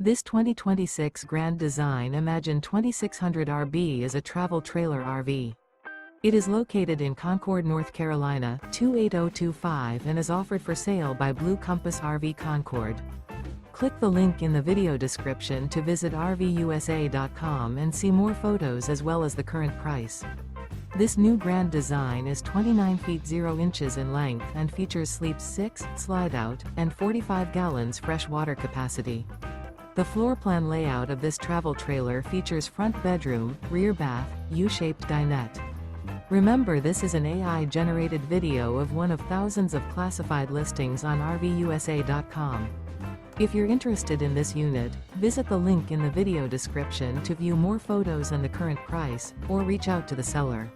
This 2026 Grand Design Imagine 2600 RB is a travel trailer RV. It is located in Concord, North Carolina, 28025 and is offered for sale by Blue Compass RV Concord. Click the link in the video description to visit RVUSA.com and see more photos as well as the current price. This new Grand Design is 29 feet 0 inches in length and features sleep 6, slide-out, and 45 gallons fresh water capacity. The floor plan layout of this travel trailer features front bedroom, rear bath, U-shaped dinette. Remember, this is an AI-generated video of one of thousands of classified listings on RVUSA.com. If you're interested in this unit, visit the link in the video description to view more photos and the current price, or reach out to the seller.